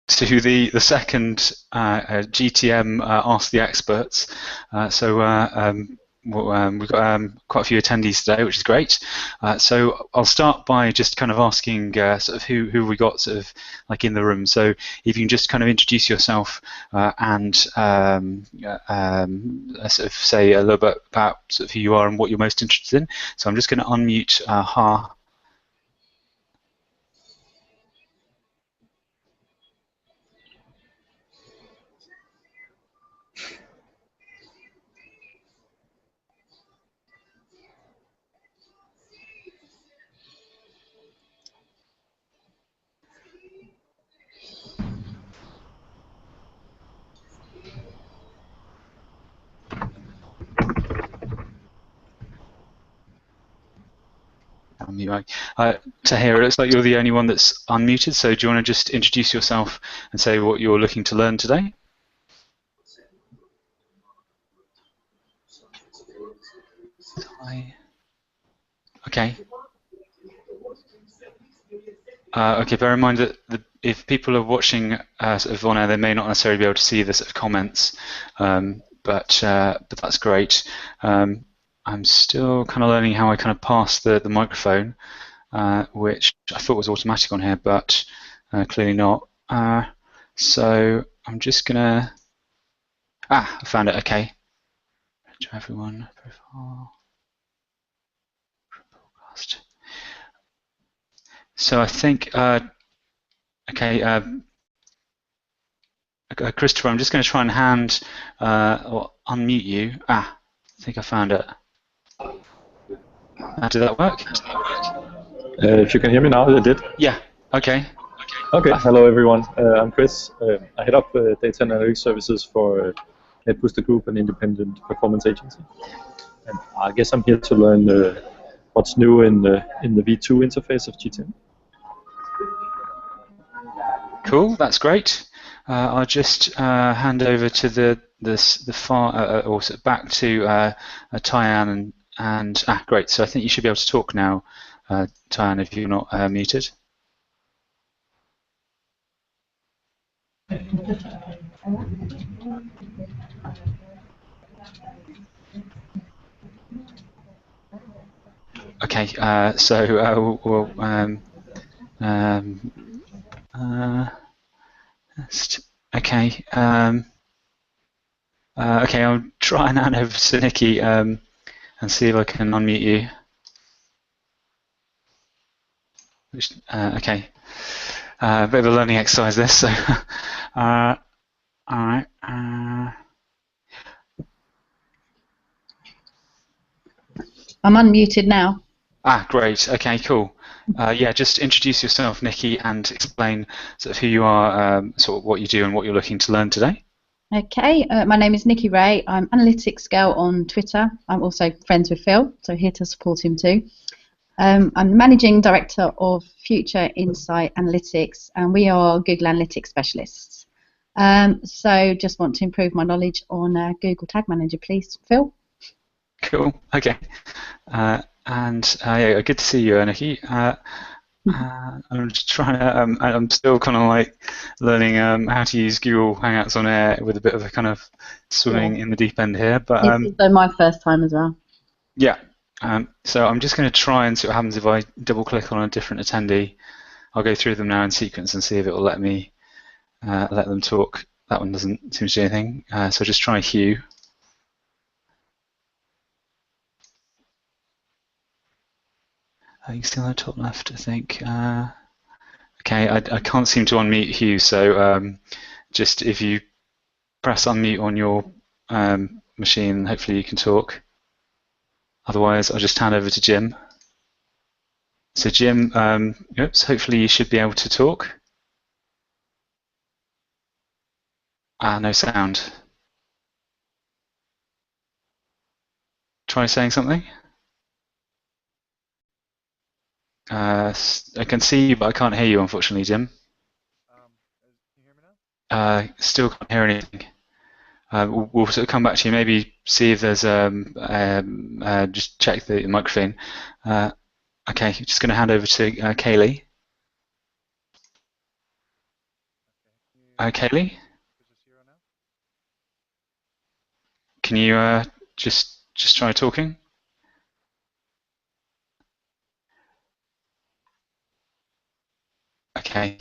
to the second GTM Ask the Experts. We've got quite a few attendees today, which is great. So I'll start by just kind of asking sort of who we got sort of like in the room. So if you can just kind of introduce yourself and sort of say a little bit about sort of who you are and what you're most interested in. So I'm just going to unmute Ha. Tahir, it looks like you're the only one that's unmuted, so do you want to just introduce yourself and say what you're looking to learn today? Okay. Okay, bear in mind that if people are watching sort of on air, they may not necessarily be able to see the sort of comments, but that's great. I'm still kind of learning how I kind of pass the microphone, which I thought was automatic on here, but clearly not. So I'm just gonna. I found it. Okay. To everyone, profile, broadcast. So I think. Okay. Christopher, I'm just going to try and or unmute you. I think I found it. Did that work? If you can hear me now, it did. Yeah. Okay. Okay. Hello, everyone. I'm Chris. I head up data analytics services for NetBooster Group, an independent performance agency. And I guess I'm here to learn what's new in the V2 interface of GTM. Cool. That's great. I'll just hand over to the far or back to Tyann and great. So I think you should be able to talk now, Tyann, if you're not muted. Okay. So we'll. Okay. Okay, I'll try and hand over to Nikki and see if I can unmute you. Okay. A bit of a learning exercise this. So, all right. I'm unmuted now. Great. Okay, cool. Yeah, just introduce yourself, Nikki, and explain sort of who you are, sort of what you do, and what you're looking to learn today. Okay, my name is Nikki Ray. I'm Analytics Girl on Twitter. I'm also friends with Phil, so here to support him too. I'm the Managing Director of Future Insight Analytics, and we are Google Analytics specialists. So just want to improve my knowledge on Google Tag Manager, please, Phil. Cool. Okay. Yeah, good to see you, Nikki. I'm just trying to. I'm still kind of like learning how to use Google Hangouts on Air with a bit of a kind of swimming in the deep end here. But it's my first time as well. Yeah. So I'm just going to try and see what happens if I double-click on a different attendee. I'll go through them now in sequence and see if it will let me let them talk. That one doesn't seem to do anything. So just try Hugh. He's still on the top left, I think. Okay, I can't seem to unmute Hugh, so just if you press unmute on your machine, hopefully you can talk. Otherwise, I'll just hand over to Jim. So Jim, oops, hopefully you should be able to talk. No sound. Try saying something. I can see you, but I can't hear you, unfortunately, Jim. Can you hear me now? Still can't hear anything. We'll sort of come back to you, maybe see if there's just check the microphone. Okay, just going to hand over to Kaylee. Okay. Kaylee, can you just try talking? Okay.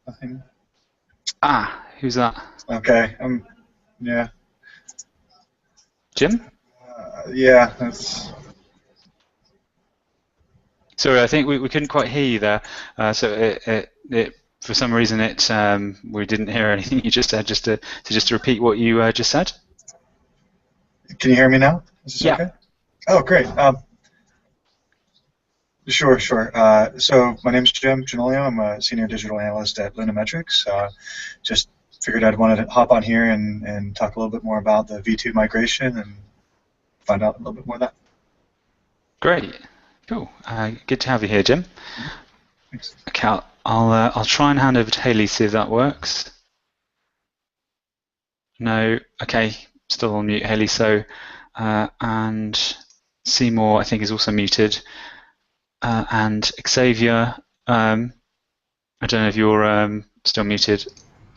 Nothing. Ah, who's that? Okay. Yeah. Jim? Yeah. That's. Sorry, I think we couldn't quite hear you there. So it for some reason we didn't hear anything you just said. Just to repeat what you just said. Can you hear me now? Is this okay? Oh, great. Sure. So my name is Jim Janolio. I'm a senior digital analyst at Lunametrics. Just figured I'd want to hop on here and talk a little bit more about the V2 migration and find out a little bit more of that. Great. Cool. Good to have you here, Jim. Thanks. Okay, I'll try and hand over to Haley, see if that works. No. Okay. Still on mute, Haley. So and Seymour, I think, is also muted. And Xavier, I don't know if you're still muted.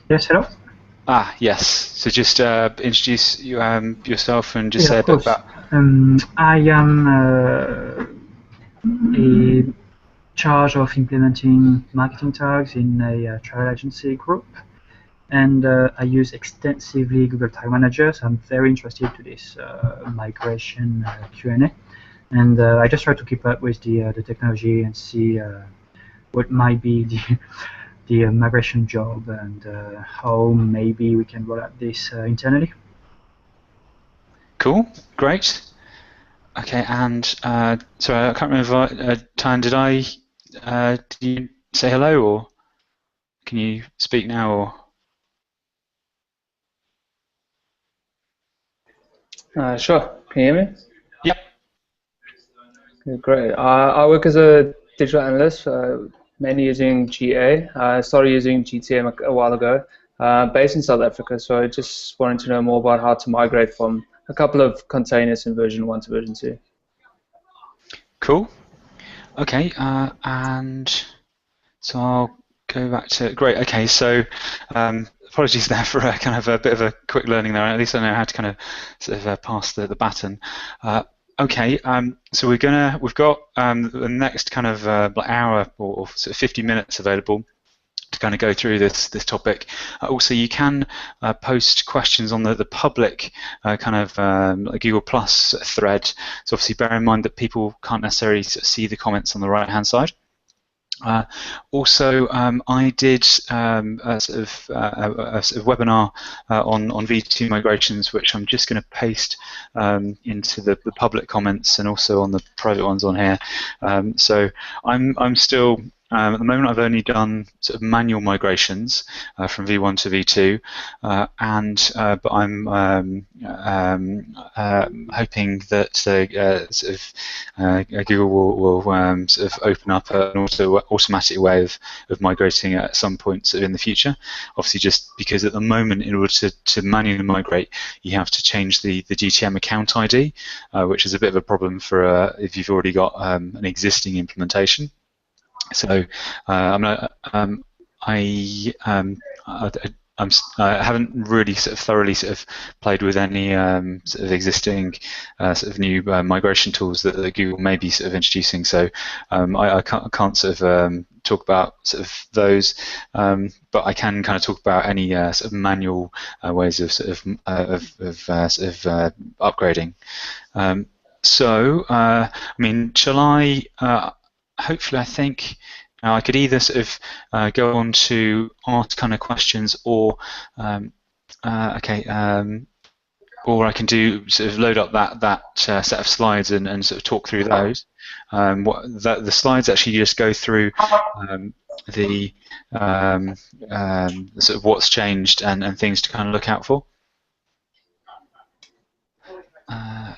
Yes, hello. Ah, yes. So just introduce yourself and just say a bit about. I am in charge of implementing marketing tags in a travel agency group, and I use extensively Google Tag Manager. So I'm very interested to this migration Q&A, and I just try to keep up with the technology and see what might be the migration job and how maybe we can roll out this internally. Cool, great. Okay, and sorry, I can't remember. Tan, did you say hello, or can you speak now? Or sure. Can you hear me? Yep. Okay, great. I work as a digital analyst, mainly using GA. I started using GTM a while ago, based in South Africa. So I just wanted to know more about how to migrate from a couple of containers in version 1 to version 2. Cool. Okay, and so I'll go back to great. Okay, so apologies there for kind of a bit of a quick learning there. At least I know how to kind of sort of pass the baton. Okay, so we've got the next kind of hour or sort of 50 minutes available to kind of go through this topic. Also, you can post questions on the public kind of Google Plus thread. So obviously, bear in mind that people can't necessarily sort of see the comments on the right-hand side. Also, I did a sort of webinar on V2 migrations, which I'm just going to paste into the public comments and also on the private ones on here. So I'm still at the moment, I've only done sort of manual migrations from V1 to V2, but I'm hoping that sort of Google will sort of open up an automatic way of migrating at some point sort of in the future. Obviously, just because at the moment, in order to manually migrate, you have to change the GTM account ID, which is a bit of a problem for if you've already got an existing implementation. So I haven't really sort of thoroughly sort of played with any sort of existing sort of new migration tools that Google may be sort of introducing. So I can't sort of talk about sort of those, but I can kind of talk about any sort of manual ways of sort of upgrading. So I mean, shall I? Hopefully, I think I could either sort of go on to ask kind of questions, or or I can do sort of load up that set of slides and sort of talk through those. The slides actually just go through the sort of what's changed and things to kind of look out for.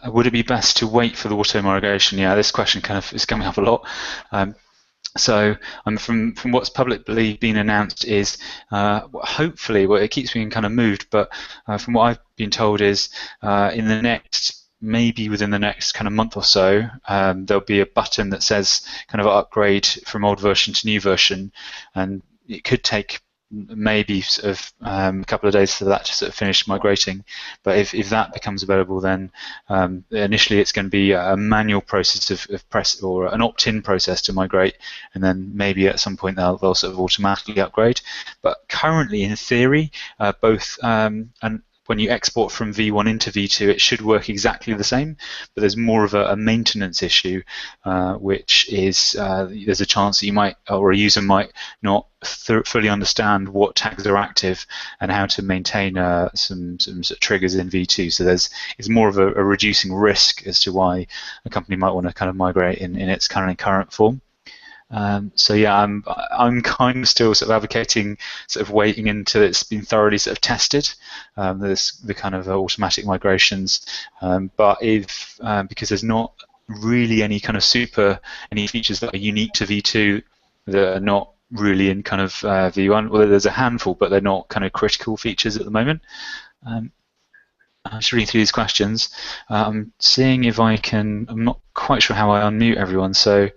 Would it be best to wait for the auto migration? Yeah, this question kind of is coming up a lot. So from what's publicly been announced is hopefully, well, it keeps being kind of moved, but from what I've been told is maybe within the next kind of month or so, there'll be a button that says kind of upgrade from old version to new version, and it could take maybe sort of a couple of days for that to sort of finish migrating. But if that becomes available, then initially it's going to be a manual process of press or an opt-in process to migrate, and then maybe at some point they'll sort of automatically upgrade. But currently, in theory, both and when you export from V1 into V2, it should work exactly the same, but there's more of a maintenance issue, which is there's a chance that you might, or a user might not fully understand what tags are active and how to maintain some sort of triggers in V2. So it's more of a reducing risk as to why a company might want to kind of migrate in its current form. So yeah, I'm kind of still sort of advocating sort of waiting until it's been thoroughly sort of tested. There's the kind of automatic migrations, but because there's not really any kind of any features that are unique to V2 that are not really in kind of V1. Well, there's a handful, but they're not kind of critical features at the moment. I'm just reading through these questions. I'm seeing if I can. I'm not quite sure how I unmute everyone, so.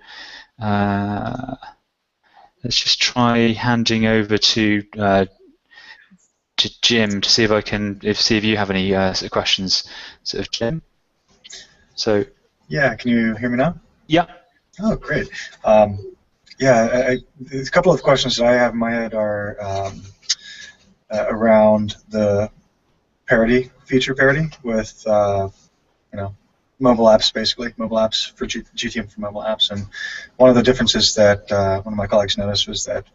Let's just try handing over to Jim to see if I can see if you have any sort of questions, sort of Jim. So yeah, can you hear me now? Yeah. Oh, great. Yeah, a couple of questions that I have in my head are around the feature parity with mobile apps, basically, mobile apps for GTM for mobile apps. And one of the differences that one of my colleagues noticed was that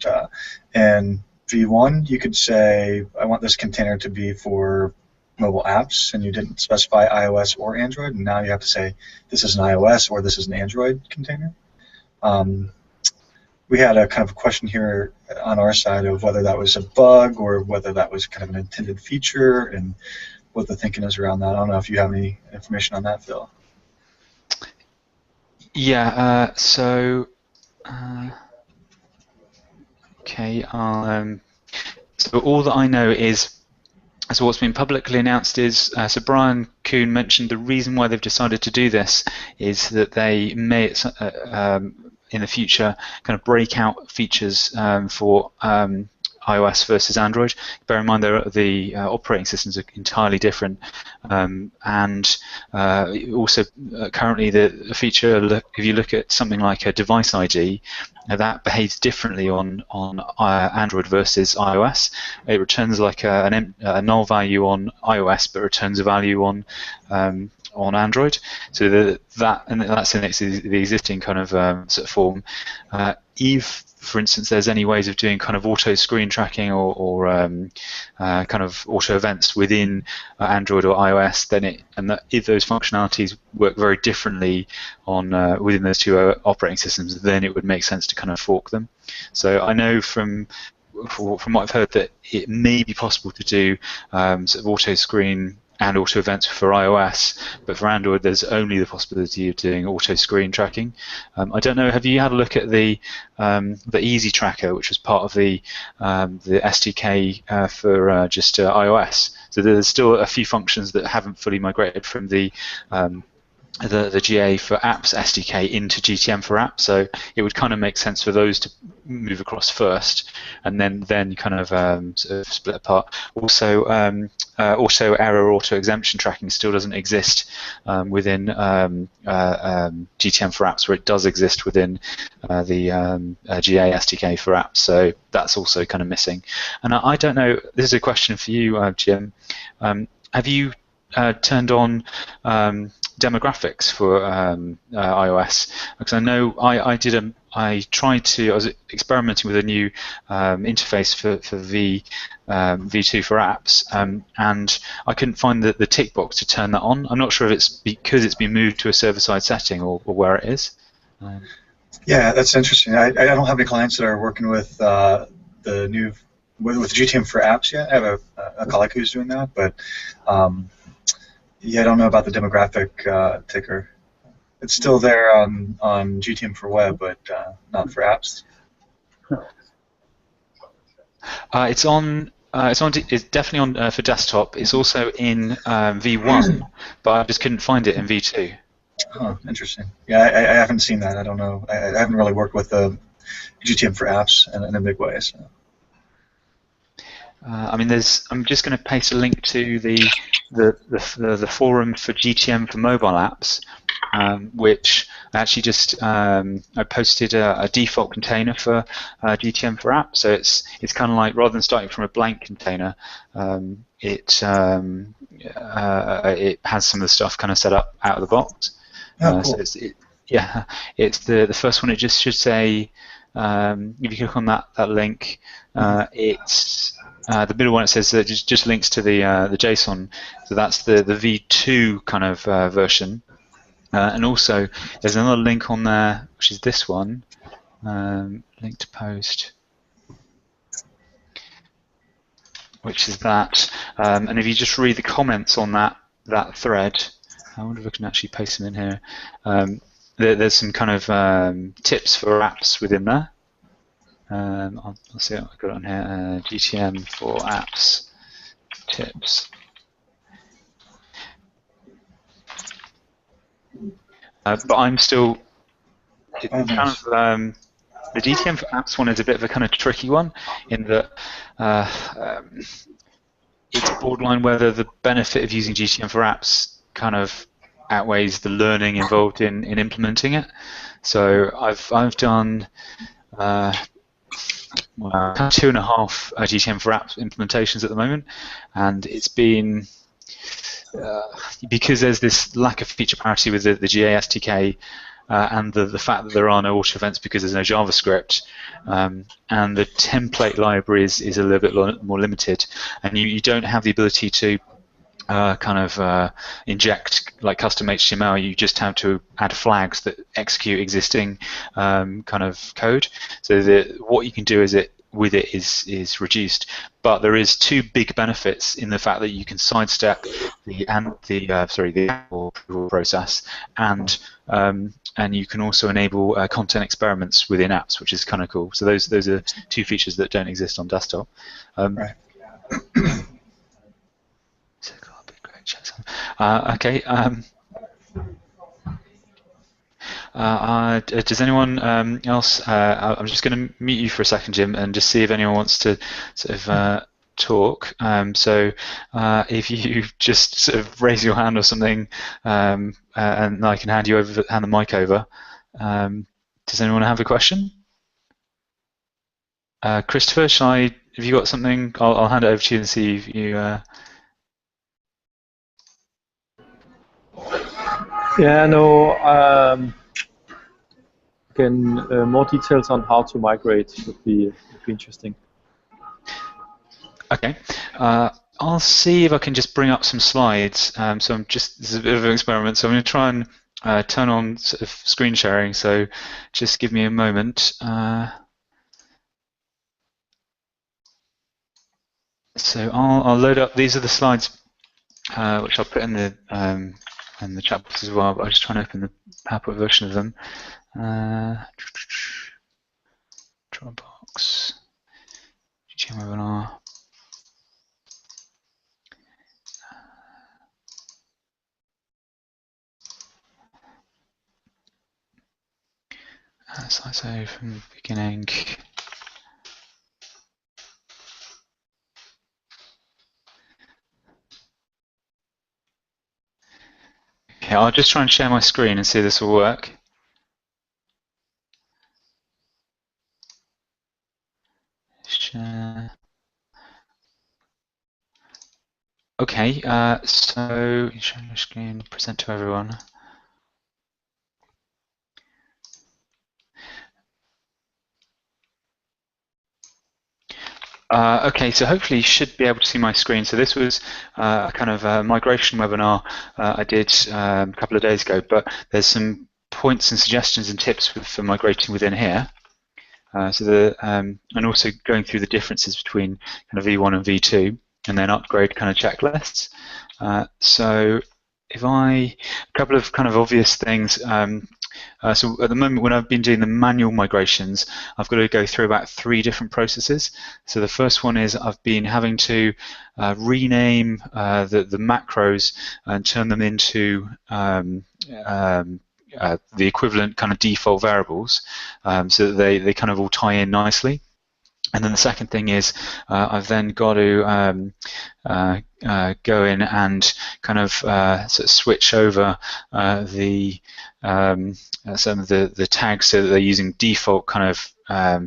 in V1, you could say, I want this container to be for mobile apps, and you didn't specify iOS or Android, and now you have to say, this is an iOS or this is an Android container. We had a kind of a question here on our side of whether that was a bug or whether that was kind of an intended feature, and what the thinking is around that. I don't know if you have any information on that, Phil. Yeah. Okay. So all that I know is, so what's been publicly announced is, so Brian Kuhn mentioned the reason why they've decided to do this is that they may in the future kind of break out features for iOS versus Android. Bear in mind the operating systems are entirely different, and also currently the feature, if you look at something like a device ID, that behaves differently on Android versus iOS. It returns like a null value on iOS, but returns a value on Android. So that's in the existing kind of sort of form. If, for instance, there's any ways of doing kind of auto screen tracking or kind of auto events within Android or iOS, then if those functionalities work very differently on within those two operating systems, then it would make sense to kind of fork them. So I know from what I've heard that it may be possible to do sort of auto screen and auto events for iOS, but for Android there's only the possibility of doing auto screen tracking. I don't know, have you had a look at the Easy Tracker, which was part of the SDK for just iOS? So there's still a few functions that haven't fully migrated from the GA for Apps SDK into GTM for Apps, so it would kind of make sense for those to move across first, and then kind of sort of split apart. Also, auto error, auto exemption tracking still doesn't exist within GTM for Apps, where it does exist within the GA SDK for Apps. So that's also kind of missing. And I don't know. This is a question for you, Jim. Have you turned on demographics for iOS? Because I know I was experimenting with a new interface for V2 for apps, and I couldn't find the tick box to turn that on. I'm not sure if it's because it's been moved to a server-side setting or where it is. Yeah, that's interesting. I don't have any clients that are working with the new with GTM for apps yet. I have a colleague who's doing that, but yeah, I don't know about the demographic ticker. It's still there on GTM for web, but not for apps. It's definitely on for desktop. It's also in V1, but I just couldn't find it in V2. Oh, interesting. Yeah, I haven't seen that. I don't know. I haven't really worked with the GTM for apps in a big way. So. I mean, I'm just going to paste a link to the forum for GTM for mobile apps, which I actually just I posted a default container for GTM for apps. So it's kind of like, rather than starting from a blank container, it has some of the stuff kind of set up out of the box. Oh, cool. So it's the first one. It just should say, if you click on that link, it's the middle one. It says that just links to the JSON. So that's the V2 kind of version. And also, there's another link on there, which is this one, link to post, which is that. And if you just read the comments on that thread, I wonder if I can actually paste them in here. There's some kind of tips for apps within there. I'll see what I've got on here. GTM for apps tips. But I'm still kind of the GTM for apps one is a bit of a kind of tricky one, in that it's borderline whether the benefit of using GTM for apps kind of outweighs the learning involved in implementing it. So I've done 2.5 GTM for apps implementations at the moment, and it's been because there's this lack of feature parity with the GA SDK, and the fact that there are no auto events because there's no JavaScript, and the template library is a little bit more limited, and you don't have the ability to inject like custom HTML. You just have to add flags that execute existing kind of code. So what you can do with it is reduced, but there is two big benefits in the fact that you can sidestep the approval process, and you can also enable content experiments within apps, which is kind of cool. So those are two features that don't exist on desktop. Right. Okay. Does anyone else? I'm just going to mute you for a second, Jim, and just see if anyone wants to sort of talk. So if you just sort of raise your hand or something, and I can hand the mic over. Does anyone have a question? Christopher, have you got something? I'll hand it over to you and see if you. Yeah, no. Again, more details on how to migrate would be interesting. Okay. I'll see if I can just bring up some slides. So this is a bit of an experiment. So I'm going to try and turn on sort of screen sharing. So just give me a moment. So I'll load up. These are the slides which I'll put in the chat box as well. But I'll just try and open the PowerPoint version of them. Dropbox, GTM webinar. Slideshow from the beginning. Okay, I'll just try and share my screen and see if this will work. Share. Okay, so share your screen, present to everyone. Okay, so hopefully you should be able to see my screen. So this was a kind of a migration webinar I did a couple of days ago, but there's some points and suggestions and tips for migrating within here. And also going through the differences between kind of V1 and V2, and then upgrade kind of checklists. So a couple of kind of obvious things. So at the moment, when I've been doing the manual migrations, I've got to go through about 3 different processes. So the first one is I've been having to rename the macros and turn them into the equivalent kind of default variables, so that they kind of all tie in nicely. And then the second thing is I've then got to go in and kind of sort of switch over the some of the tags so that they're using default kind of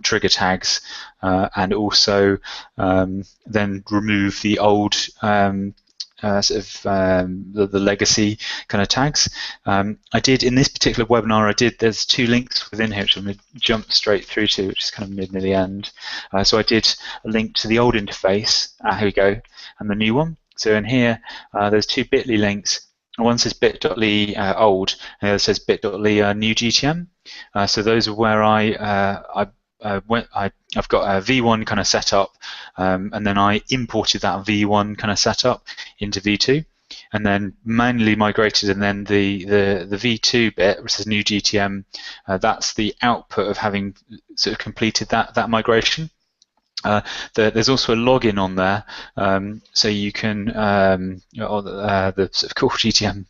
trigger tags, and also then remove the old sort of the legacy kind of tags. I did, in this particular webinar, there's 2 links within here which I'm going to jump straight through to, which is kind of near the end. So I did a link to the old interface, here we go, and the new one. So in here, there's 2 bit.ly links. One says bit.ly old, and the other says bit.ly new GTM. So those are where I've got a V1 kind of set up, and then I imported that V1 kind of setup into V2, and then manually migrated, and then the V2 bit, which is new GTM, that's the output of having sort of completed that migration. There's also a login on there, so you can the sort of core GTM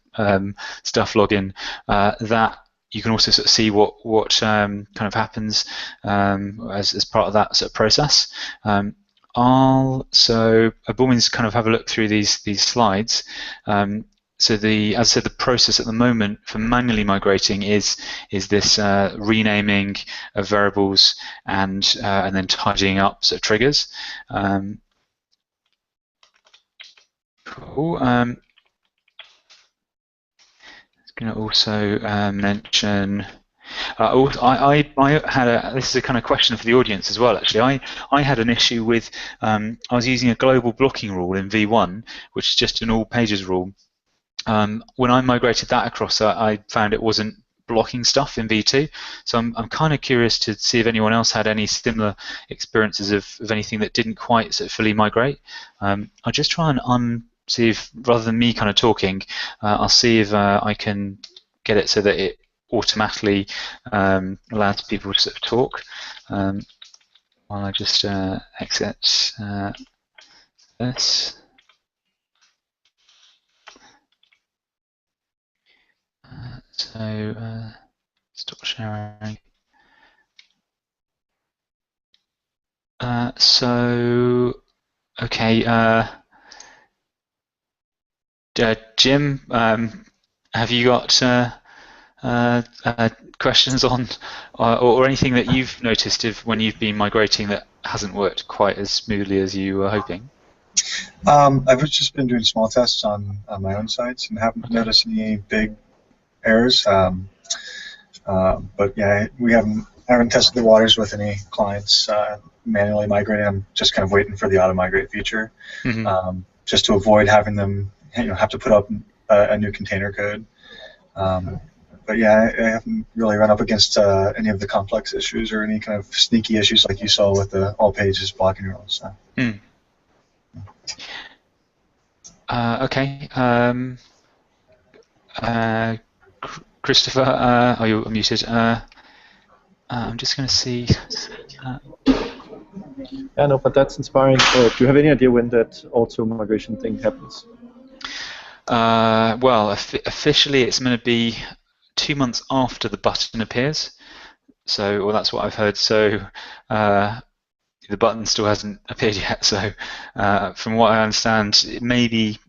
stuff login that you can also sort of see what kind of happens as part of that sort of process. So by all means, kind of have a look through these slides. So as I said, the process at the moment for manually migrating is this renaming of variables and then tidying up sort of triggers. Cool. I'm going to also mention. I had this is a kind of question for the audience as well. Actually, I had an issue with I was using a global blocking rule in V1, which is just an all pages rule. When I migrated that across, I found it wasn't blocking stuff in V2. So I'm kind of curious to see if anyone else had any similar experiences of anything that didn't quite sort of fully migrate. I'll just try and see if, rather than me kind of talking, I'll see if I can get it so that it automatically allows people to sort of talk. While I just exit this. So stop sharing. So okay, Jim, have you got questions on or anything that you've noticed when you've been migrating that hasn't worked quite as smoothly as you were hoping? I've just been doing small tests on my own sites and haven't noticed any big errors. But yeah, I haven't tested the waters with any clients manually migrating. I'm just kind of waiting for the auto migrate feature, just to avoid having them have to put up a new container code. But yeah, I haven't really run up against any of the complex issues or any kind of sneaky issues like you saw with the all pages blocking rules. So. Okay. Christopher, are you muted? I'm just going to see. Yeah, no, but that's inspiring. Do you have any idea when that auto migration thing happens? Well, officially it's going to be 2 months after the button appears. So, well, that's what I've heard. So the button still hasn't appeared yet. So from what I understand, it may be.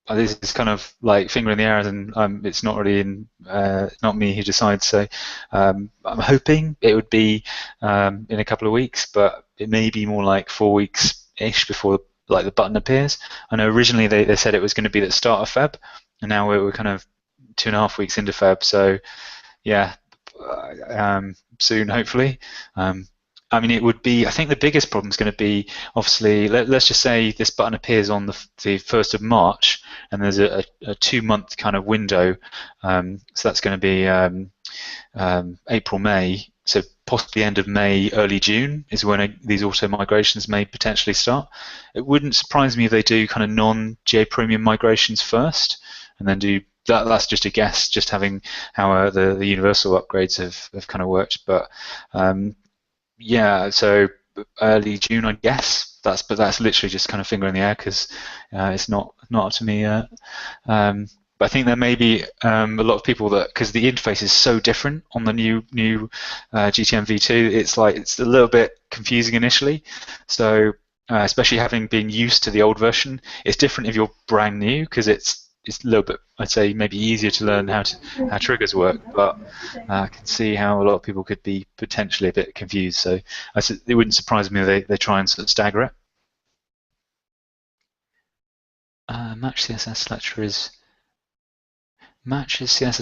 This is kind of like finger in the air, and it's not really not me who decides. So I'm hoping it would be in a couple of weeks, but it may be more like 4 weeks-ish before the button appears. I know originally they said it was going to be at the start of Feb, and now we're kind of 2.5 weeks into Feb. So yeah, soon hopefully. I mean, it would be. I think the biggest problem is going to be, obviously, let's just say this button appears on the 1st of March, and there's a 2-month kind of window. So that's going to be April, May. So possibly end of May, early June is when these auto migrations may potentially start. It wouldn't surprise me if they do kind of non-GA Premium migrations first, and then do that. That's just a guess, just having how the universal upgrades have kind of worked, but. Yeah, so early June, I guess. But that's literally just kind of finger in the air because it's not up to me. But But I think there may be a lot of people that, because the interface is so different on the new GTM v2, it's a little bit confusing initially. So especially having been used to the old version, it's different if you're brand new, because it's a little bit, I'd say, maybe easier to learn how triggers work. But I can see how a lot of people could be potentially a bit confused. So it wouldn't surprise me if they try and sort of stagger it. Match CSS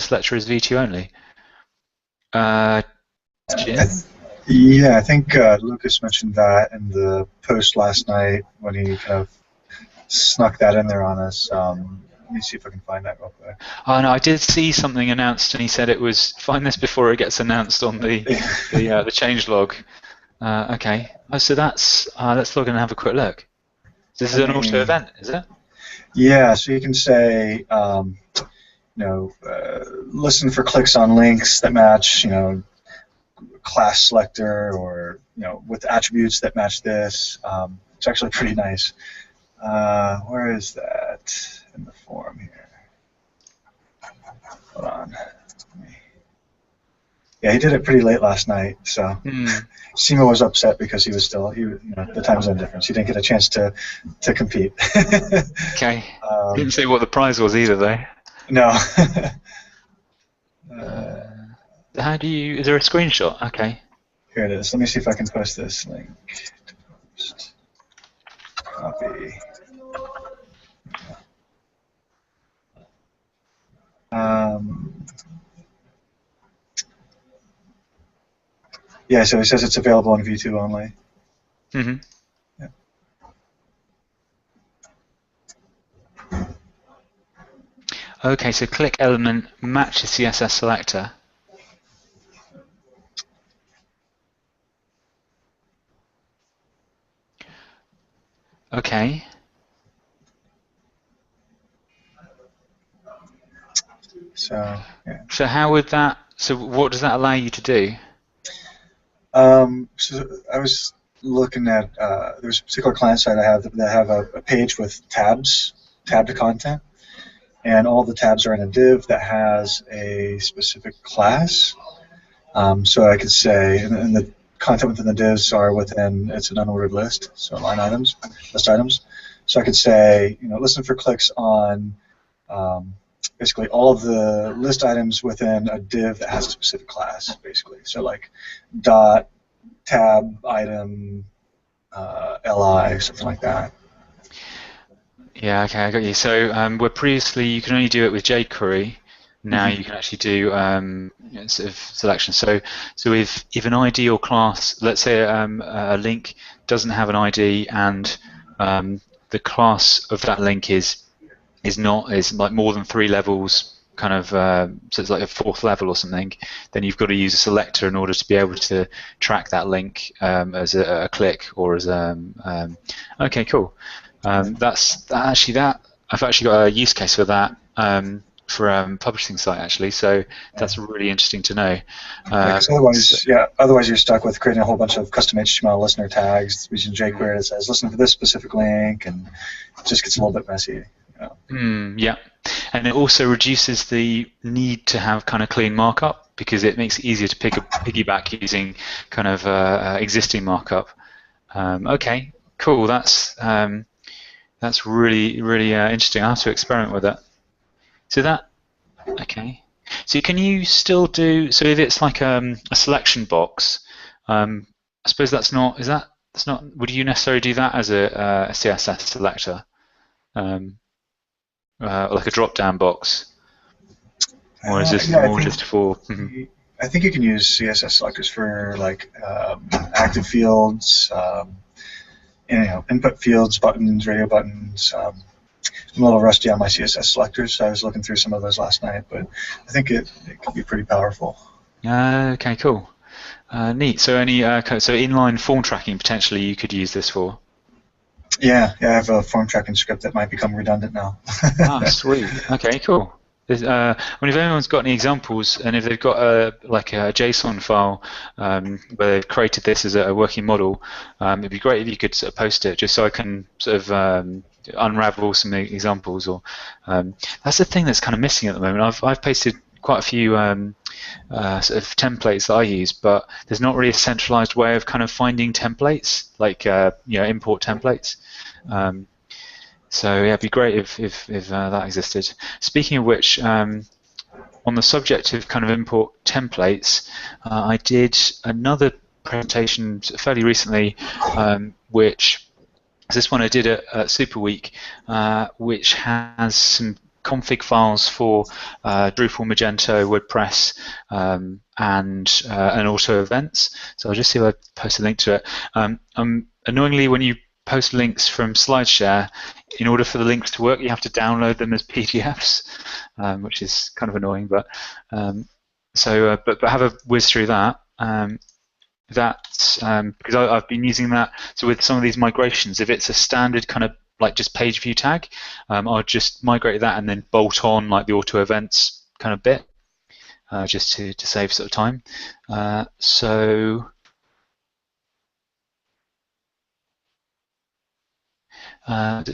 selector is v2 only. Jim? Yeah, I think Lucas mentioned that in the post last night when he kind of snuck that in there on us. Let me see if I can find that real quick. Oh no, I did see something announced, and he said it was find this before it gets announced on the changelog. Okay, so let's log in and have a quick look. This is an auto event, is it? Yeah, so you can say, listen for clicks on links that match, class selector, or with attributes that match this. It's actually pretty nice. Where is that in the form here? Hold on. Yeah, he did it pretty late last night, so Simo was upset because he was still, the time zone difference. He didn't get a chance to compete. Okay. Didn't say what the prize was either, though. No. How do you? Is there a screenshot? Okay. Here it is. Let me see if I can post this link. Copy. Yeah, so it says it's available on V2 only. Mm-hmm. Yeah. Okay, so click element match the CSS selector. Okay. So yeah. So how would that? So what does that allow you to do? So I was looking at there's a particular client site I have that have a page with tabs, tabbed content, and all the tabs are in a div that has a specific class. So I could say, and the content within the divs are within, it's an unordered list, so line items, list items. So I could say, listen for clicks on basically all of the list items within a div that has a specific class, basically. So like dot, tab, item, li, something like that. Yeah, okay, I got you. So where previously you can only do it with jQuery, now you can actually do sort of selection. So if an ID or class, let's say a link doesn't have an ID and the class of that link is like more than 3 levels, kind of so it's like a 4th level or something, then you've got to use a selector in order to be able to track that link as a click or as okay, cool. I've actually got a use case for that for a publishing site actually, so that's really interesting to know. Otherwise you're stuck with creating a whole bunch of custom HTML listener tags using jQuery that says listen for this specific link, and it just gets a little bit messy. Yeah, and it also reduces the need to have kind of clean markup because it makes it easier to piggyback using kind of existing markup. Okay, cool. That's really interesting. I'll have to experiment with it. So okay. So can you still do? So if it's like a selection box, I suppose that's not. That's not. Would you necessarily do that as a CSS selector? Like a drop-down box, or is this more just for? I think you can use CSS selectors for like active fields, input fields, buttons, radio buttons. I'm a little rusty on my CSS selectors, so I was looking through some of those last night, but I think it can be pretty powerful. Okay, cool, neat. So so inline form tracking potentially you could use this for. Yeah, I have a form tracking script that might become redundant now. Sweet. Okay, cool. If anyone's got any examples, and if they've got like a JSON file where they've created this as a working model, it'd be great if you could sort of post it, just so I can sort of unravel some examples. Or that's the thing that's kind of missing at the moment. I've pasted quite a few sort of templates that I use, but there's not really a centralized way of kind of finding templates, like import templates. So yeah, it'd be great if that existed. Speaking of which, on the subject of kind of import templates, I did another presentation fairly recently, which is this one I did at Super Week, which has some config files for Drupal, Magento, WordPress, and also events. So I'll just see if I post a link to it. Annoyingly, when you post links from SlideShare, in order for the links to work, you have to download them as PDFs, which is kind of annoying. But but have a whiz through that. That's because I've been using that. So with some of these migrations, if it's a standard kind of like just page view tag, I'll just migrate that and then bolt on like the auto events kind of bit, just to save sort of time.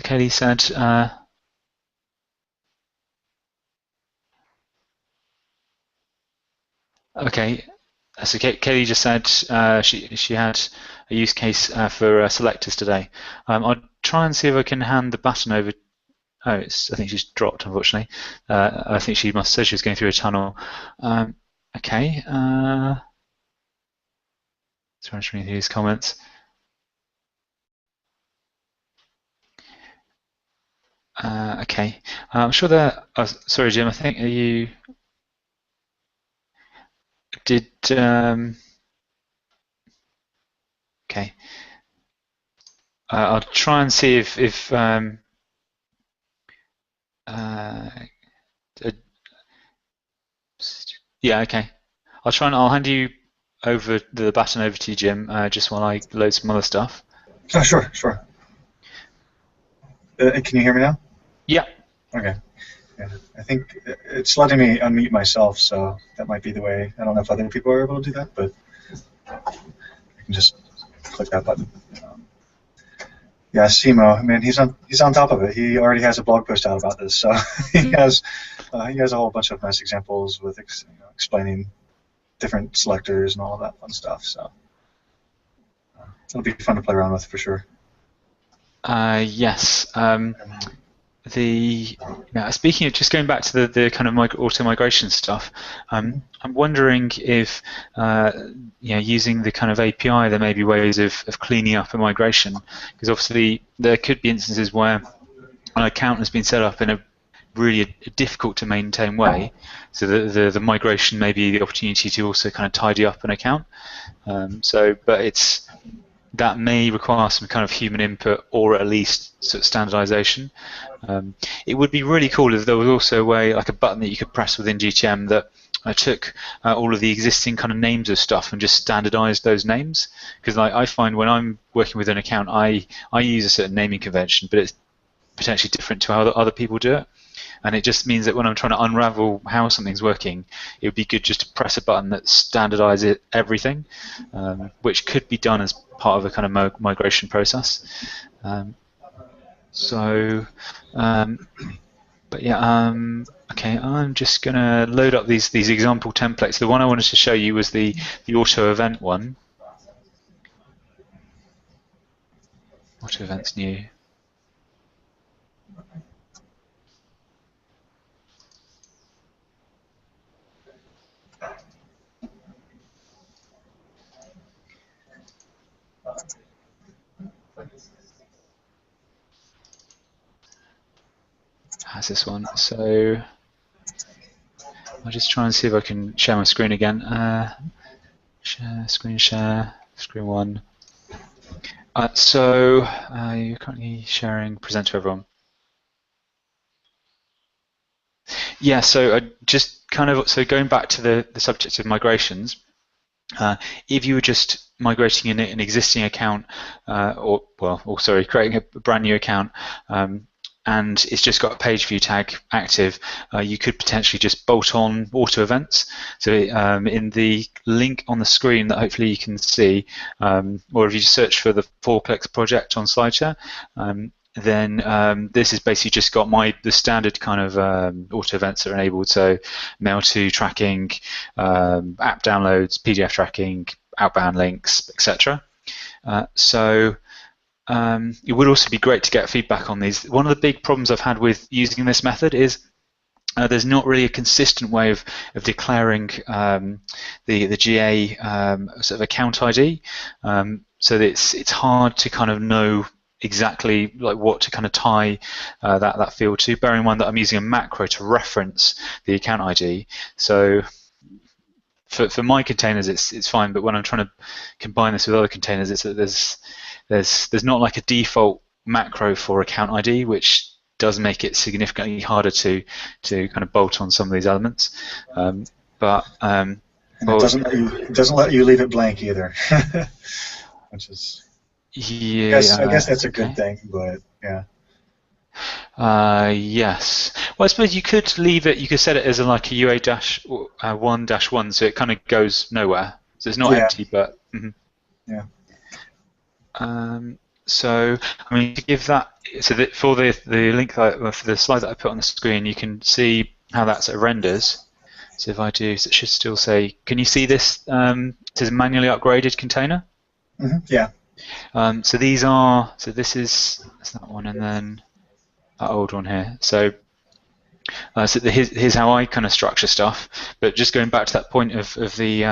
Kelly said, okay. So Kelly just said she had a use case for selectors today. I'll try and see if I can hand the button over. Oh, I think she's dropped, unfortunately. I think she must have said she was going through a tunnel. Okay. Sorry, I'm just reading through these comments. Okay. I'm sure that. Oh, sorry, Jim. I think you did. Okay. I'll try and see if yeah, okay. I'll hand you over the button over to you, Jim, just while I load some other stuff. Oh, sure. Can you hear me now? Yeah. Okay. Yeah, I think it's letting me unmute myself, so that might be the way. I don't know if other people are able to do that, but I can just click that button. Yeah, Simo. I mean, he's on top of it. He already has a blog post out about this, so he has a whole bunch of nice examples with explaining different selectors and all of that fun stuff. So it'll be fun to play around with for sure. Yes. Speaking of just going back to the kind of auto migration stuff, I'm wondering if using the kind of API there may be ways of cleaning up a migration, because obviously there could be instances where an account has been set up in a really difficult to maintain way, so the migration may be the opportunity to also kind of tidy up an account. But that may require some kind of human input or at least sort of standardization. It would be really cool if there was also a way, like a button that you could press within GTM that took all of the existing kind of names of stuff and just standardized those names. Because I find when I'm working with an account, I use a certain naming convention, but it's potentially different to how other people do it. And it just means that when I'm trying to unravel how something's working, it would be good just to press a button that standardizes everything, which could be done as part of a kind of migration process. But yeah, okay, I'm just going to load up these example templates. The one I wanted to show you was the auto event one. Auto events new. Has this one. So I'll just try and see if I can share my screen again. Share, screen one. So you're currently sharing, present to everyone. Yeah, so just kind of, so going back to the subject of migrations, if you were just migrating an existing account, creating a brand new account, and it's just got a page view tag active, you could potentially just bolt on auto events. So in the link on the screen that hopefully you can see, or if you search for the 4Clicks project on SlideShare, then this is basically just got the standard kind of auto events that are enabled, so mail to tracking, app downloads, PDF tracking, outbound links, etc. So it would also be great to get feedback on these. One of the big problems I've had with using this method is there's not really a consistent way of declaring the GA sort of account ID, so that it's hard to kind of know exactly like what to kind of tie that field to. Bearing in mind that I'm using a macro to reference the account ID, so for my containers it's fine, but when I'm trying to combine this with other containers, it's that there's not like a default macro for account ID, which does make it significantly harder to kind of bolt on some of these elements. And it doesn't let you leave it blank either, which is yeah. I guess that's a good thing, but yeah. Yes. Well, I suppose you could leave it. You could set it as like a UA-1-1, so it kind of goes nowhere. So it's not empty, but yeah. So I mean, to give that, so that for the link for the slide that I put on the screen, you can see how that sort of renders. So if I do, so it should still say, can you see this? It says manually upgraded container. Yeah. So these are, so this is, that's that one, and then that old one here. So, here's how I kind of structure stuff. But just going back to that point of the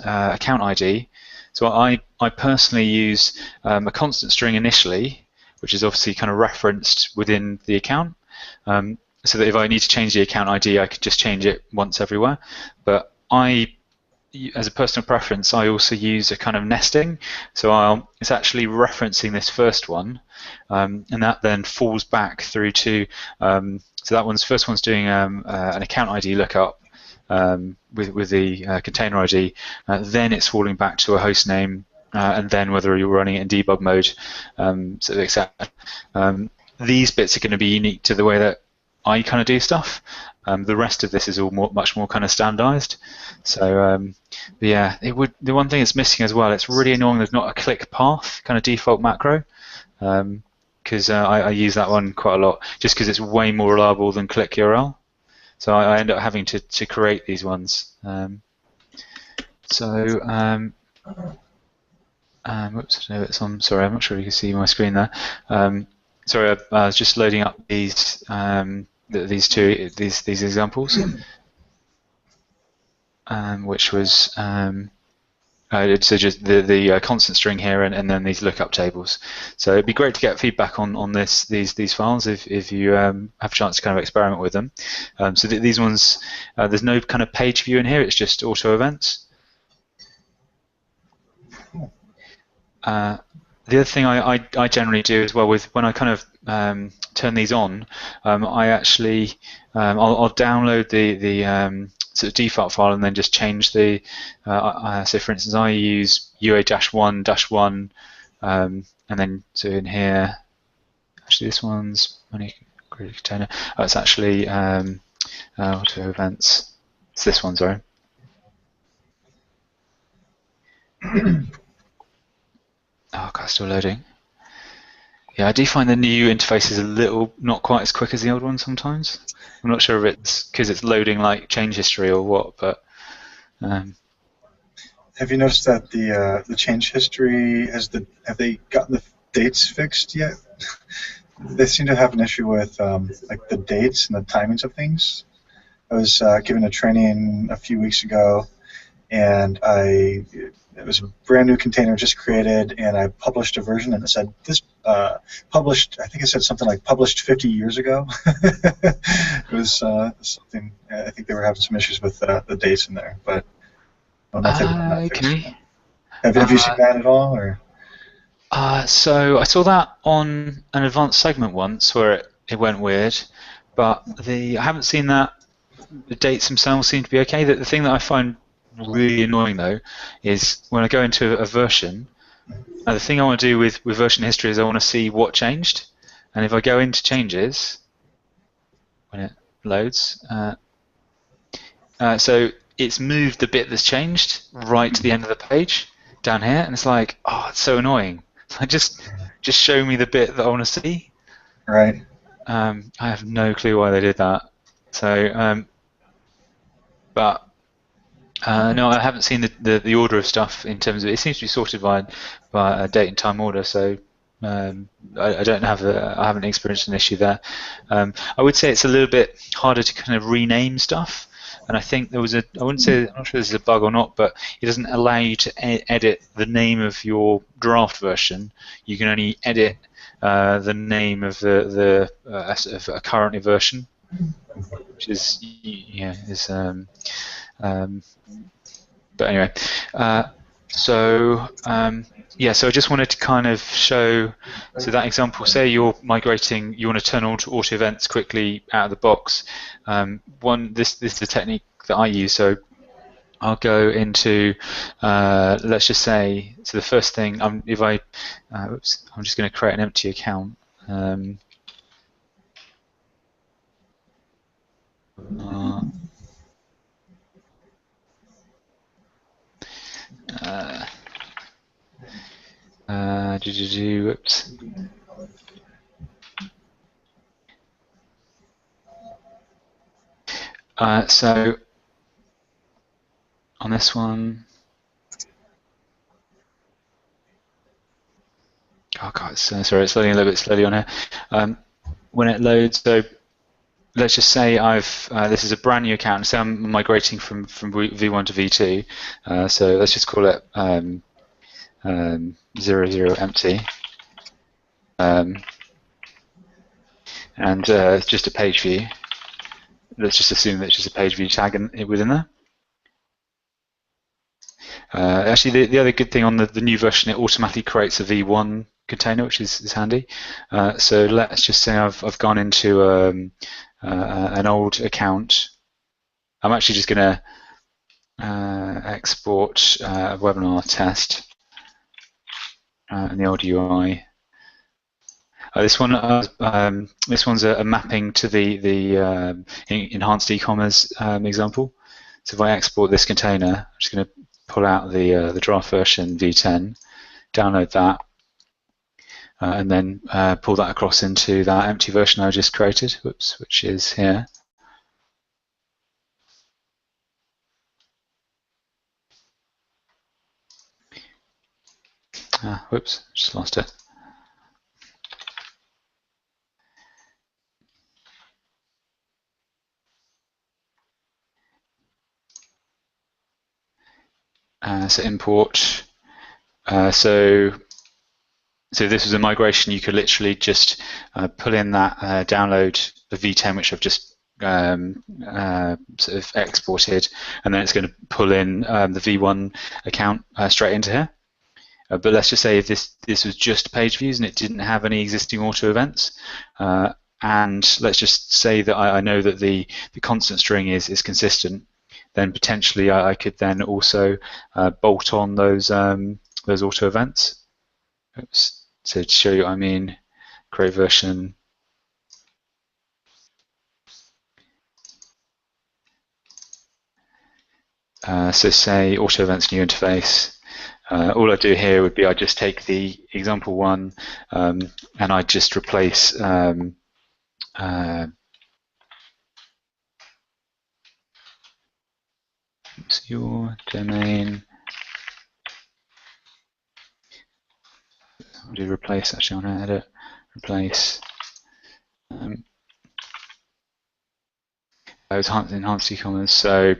account ID. So I personally use a constant string initially, which is obviously kind of referenced within the account, so that if I need to change the account ID, I could just change it once everywhere. But as a personal preference, I also use a kind of nesting. So it's actually referencing this first one, and that then falls back through to, so that first one's doing an account ID lookup, with the container ID, then it's falling back to a host name, and then whether you're running it in debug mode, etc. These bits are going to be unique to the way that I kind of do stuff. The rest of this is all much more kind of standardized. So, but yeah, the one thing it's missing as well, it's really annoying there's not a click path kind of default macro, because I use that one quite a lot, just because it's way more reliable than click URL. So I end up having to create these ones. Whoops, no, it's on. Sorry, I'm not sure if you can see my screen there. Sorry, I was just loading up these these examples, which was so just the constant string here, and then these lookup tables. So it'd be great to get feedback on these files if you have a chance to kind of experiment with them. So these ones, there's no kind of page view in here. It's just auto events. The other thing I generally do as well when I kind of turn these on, I actually I'll download the sort of default file and then just change the. So for instance, I use UA-1-1, and then so in here, actually this one's money container. Oh, it's actually auto events. It's this one, sorry. Oh God, still loading. Yeah, I do find the new interface is a little not quite as quick as the old one sometimes. I'm not sure if it's because it's loading like change history or what, but. Have you noticed that the change history have they gotten the dates fixed yet? They seem to have an issue with like the dates and the timings of things. I was given a training a few weeks ago, and it was a brand new container just created, and I published a version, and it said this published. I think it said something like published 50 years ago. It was something. I think they were having some issues with the dates in there, but I don't know if they've gotten that fixed. Have you seen that at all, or? So I saw that on an advanced segment once where it went weird, but I haven't seen that. The dates themselves seem to be okay. The thing that I find really annoying though is when I go into a version, the thing I want to do with version history is I want to see what changed, and if I go into changes when it loads, so it's moved the bit that's changed right to the end of the page down here, and it's like, oh, it's so annoying. Like just show me the bit that I want to see. Right. I have no clue why they did that. So, but no, I haven't seen the order of stuff in terms of it seems to be sorted by a date and time order. So I don't have I haven't experienced an issue there. I would say it's a little bit harder to kind of rename stuff. And I think there was I wouldn't say, I'm not sure this is a bug or not, but it doesn't allow you to edit the name of your draft version. You can only edit the name of of a currently version, which is but anyway, yeah, so I just wanted to kind of show, so that example, say you're migrating, you want to turn on to auto events quickly out of the box. This is the technique that I use. So I'll go into, let's just say, so the first thing, I'm just going to create an empty account. Whoops. So on this one, oh god, sorry, it's loading a little bit slowly on here. When it loads, so let's just say this is a brand new account. So I'm migrating from V1 to V2. So let's just call it 00 empty, and it's just a page view. Let's just assume that it's just a page view tag within there. Actually, the other good thing on the new version, it automatically creates a V1 container, which is handy. So let's just say I've gone into an old account. I'm actually just going to export a webinar test in the old UI. This one's a mapping to the enhanced e-commerce example. So if I export this container, I'm just going to pull out the draft version v10, download that, and then pull that across into that empty version I just created, which is here. Whoops, just lost it. So import. So this was a migration. You could literally just pull in that download the v10, which I've just sort of exported, and then it's going to pull in the v1 account straight into here. But let's just say if this was just page views and it didn't have any existing auto events, and let's just say that I know that the constant string is consistent, then potentially I could then also bolt on those auto events. Oops. So to show you what I mean, create version. So say auto events new interface. All I do here would be I just take the example one and I just replace your domain. I'll do replace, actually, I want to edit, replace. Enhanced e-commerce, so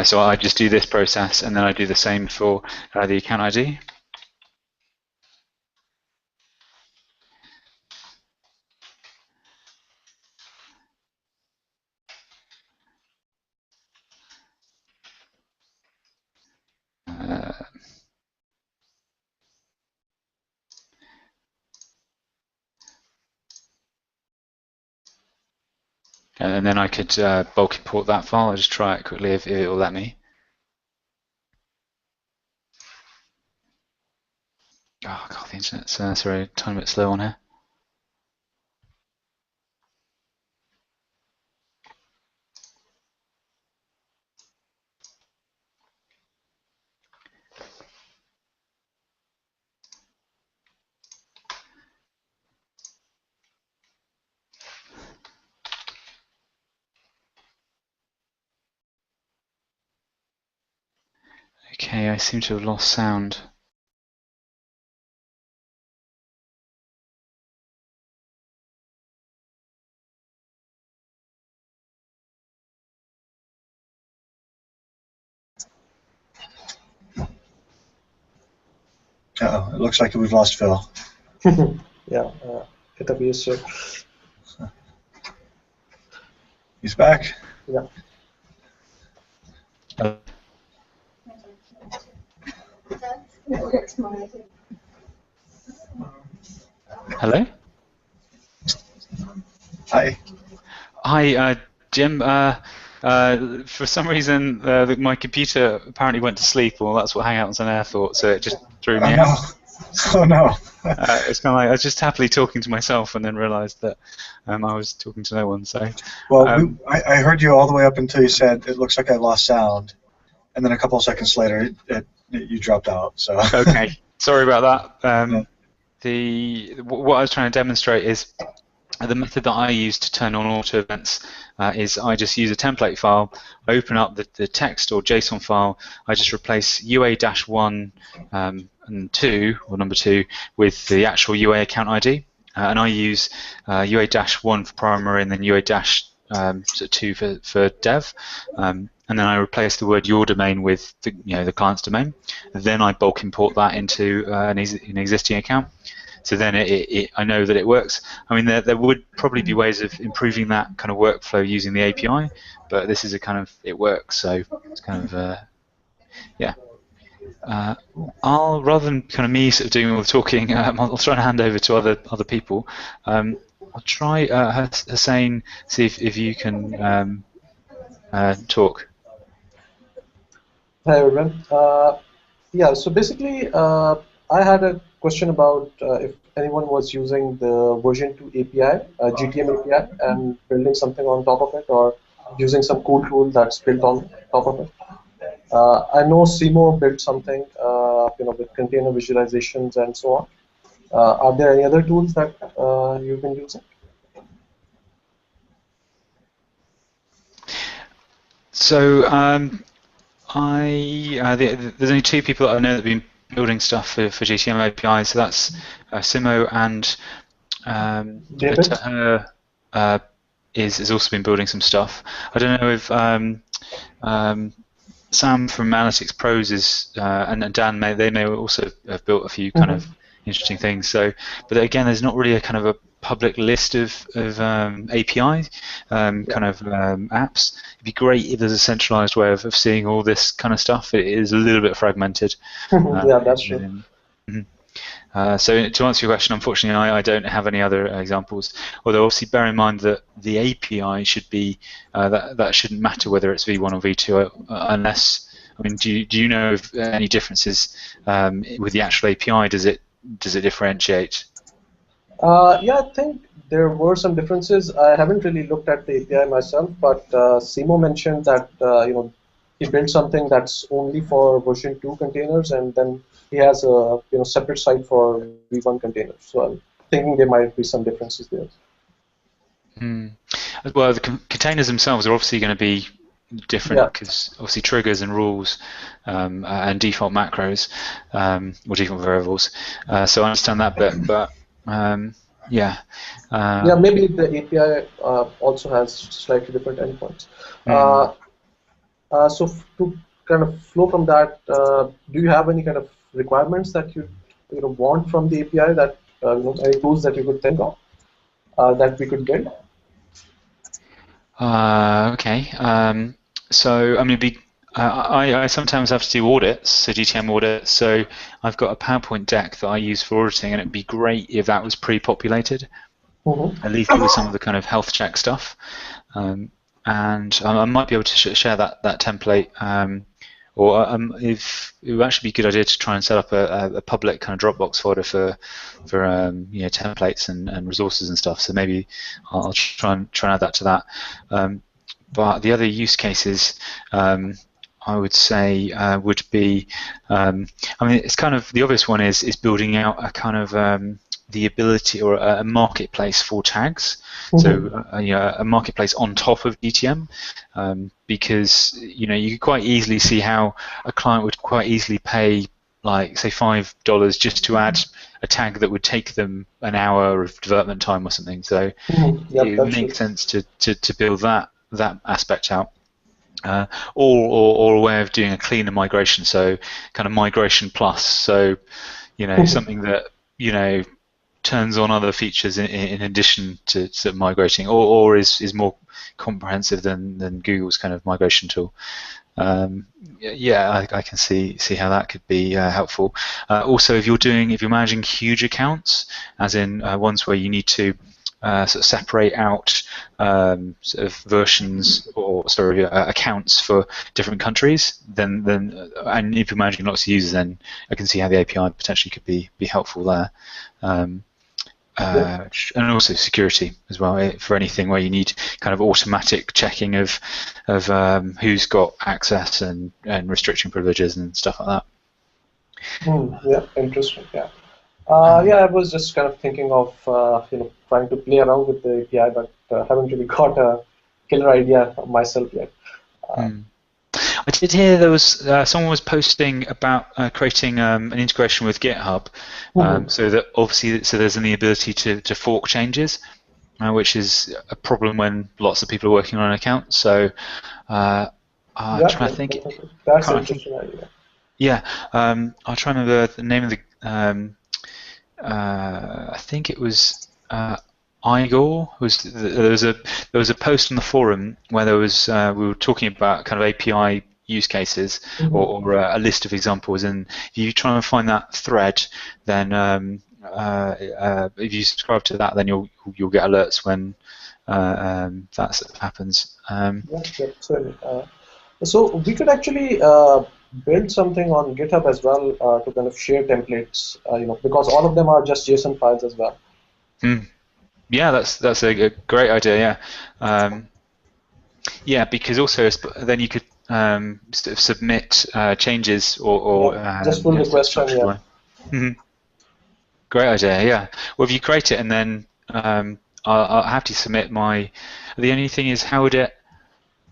so I just do this process and then I do the same for the account ID. And then I could bulk import that file. I'll just try it quickly if it will let me. Oh god, the internet's sorry, a tiny bit slow on here. Okay, I seem to have lost sound. Uh-oh, it looks like we've lost Phil. Yeah, it appears so. He's back. Yeah. Hello? Hi. Hi, Jim. For some reason, my computer apparently went to sleep, or that's what HangoutOnAir thought, so it just threw me Oh no. out. Oh no. It's kind of like I was just happily talking to myself and then realised that I was talking to no one. So, Well, I heard you all the way up until you said it looks like I lost sound, and then a couple of seconds later, you dropped out. So. Okay, sorry about that. Yeah. What I was trying to demonstrate is the method that I use to turn on auto events is I just use a template file, I open up the text or JSON file, I just replace UA-1 and 2, or number 2, with the actual UA account ID, and I use UA-1 for primary and then UA-2 for dev, and then I replace the word your domain with the client's domain, and then I bulk import that into an existing account. So then I know that it works. I mean, there would probably be ways of improving that kind of workflow using the API, but this is a kind of, it works, so it's kind of, yeah. Rather than kind of me sort of doing all the talking, I'll try and hand over to other people. I'll try Hussein, see if you can talk. Hi everyone. Yeah, so basically, I had a question about if anyone was using the version 2 API, GTM API, and building something on top of it, or using some cool tool that's built on top of it. I know Simo built something, with container visualizations and so on. Are there any other tools that you've been using? So there's only 2 people that I know that have been building stuff for GTM API, so that's Simo and David has also been building some stuff. I don't know if Sam from Analytics Pros is and Dan they may also have built a few kind of interesting things. So, but again, there's not really a kind of a public list of API kind of apps. It'd be great if there's a centralized way of seeing all this kind of stuff. It is a little bit fragmented. Yeah, that's true. So to answer your question, unfortunately, I don't have any other examples. Although obviously, bear in mind that the API should be that shouldn't matter whether it's V1 or V2, unless I mean, do you know of any differences with the actual API? Does it differentiate? Yeah, I think there were some differences. I haven't really looked at the API myself, but Simo mentioned that he built something that's only for version 2 containers, and then he has a separate site for V1 containers. So I'm thinking there might be some differences there. Well, the containers themselves are obviously going to be different because obviously triggers and rules and default macros or default variables. So I understand that bit, but yeah. Yeah, maybe the API also has slightly different endpoints. So to kind of flow from that, do you have any kind of requirements that you want from the API that any tools that you could think of that we could build? Okay. So I mean, I sometimes have to do audits, so GTM audits. So I've got a PowerPoint deck that I use for auditing, and it'd be great if that was pre-populated. At least with some of the kind of health check stuff. And I might be able to share that template, or if it would actually be a good idea to try and set up a public kind of Dropbox folder for templates and resources and stuff. So maybe I'll try and add that to that. But the other use cases, I would say, would be, I mean, it's kind of the obvious one is building out a kind of the ability or a marketplace for tags, so a marketplace on top of GTM, because you could quite easily see how a client would quite easily pay, like say $5 just to add a tag that would take them an hour of development time or something. So it makes sense to build that aspect out. Or a way of doing a cleaner migration, so kind of migration plus, so something that turns on other features in addition to migrating, or is more comprehensive than Google's kind of migration tool. I can see how that could be helpful. Also, if you're managing huge accounts, as in ones where you need to sort of separate out sort of versions or accounts for different countries, then and if you're managing lots of users, then I can see how the API potentially could be helpful there. And also security as well, for anything where you need kind of automatic checking of who's got access and restricting privileges and stuff like that. Yeah, interesting. Yeah. I was just kind of thinking of trying to play around with the API, but haven't really got a killer idea myself yet. I did hear there was someone was posting about creating an integration with GitHub, so that obviously there's the ability to fork changes, which is a problem when lots of people are working on an account. So I'm trying to think. That's an interesting idea. Yeah, I'll try and remember the name of the. I think it was Igor. There was a post on the forum where there was we were talking about kind of API use cases or a list of examples, and if you try and find that thread, then if you subscribe to that, then you'll get alerts when that sort of happens. Certainly. So we could actually build something on GitHub as well to kind of share templates, because all of them are just JSON files as well. Yeah, that's a great idea. Yeah, because also then you could sort of submit changes or just pull the question. Yeah. Great idea. Yeah. Well, if you create it and then I'll have to submit my. The only thing is, how would it?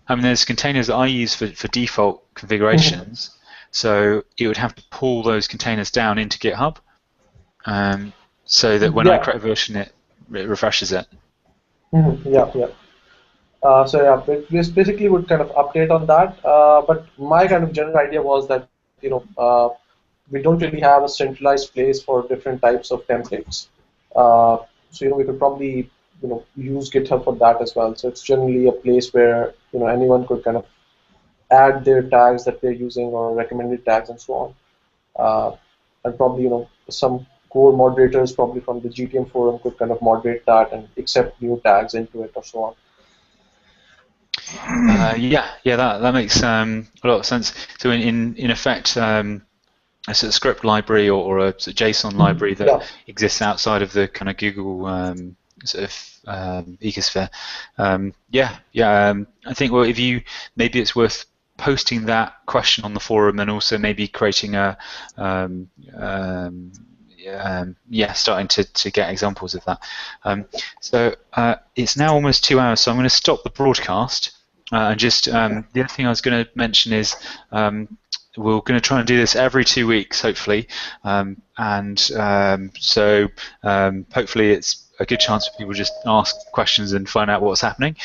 I mean, there's containers that I use for default configurations, so it would have to pull those containers down into GitHub, so that when I create a version, it refreshes it. This basically would kind of update on that. But my kind of general idea was that we don't really have a centralized place for different types of templates. So we could probably use GitHub for that as well. So it's generally a place where anyone could kind of add their tags that they're using or recommended tags and so on. And probably some core moderators probably from the GTM forum could kind of moderate that and accept new tags into it or so on. That makes a lot of sense. So in effect, a sort of script library or a sort of JSON library that exists outside of the kind of Google sort of ecosphere. I think maybe it's worth posting that question on the forum and also maybe creating a starting to get examples of that. So it's now almost 2 hours, so I'm going to stop the broadcast. And just the other thing I was going to mention is we're going to try and do this every 2 weeks, hopefully, so hopefully it's a good chance for people to just ask questions and find out what's happening.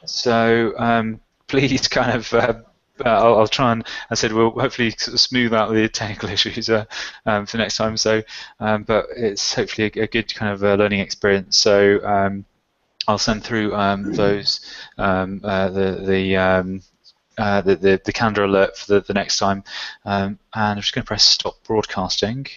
So please kind of I'll try and, as I said, we'll hopefully sort of smooth out the technical issues for next time. So, but it's hopefully a good kind of learning experience. So I'll send through those the calendar alert for the next time, and I'm just going to press stop broadcasting.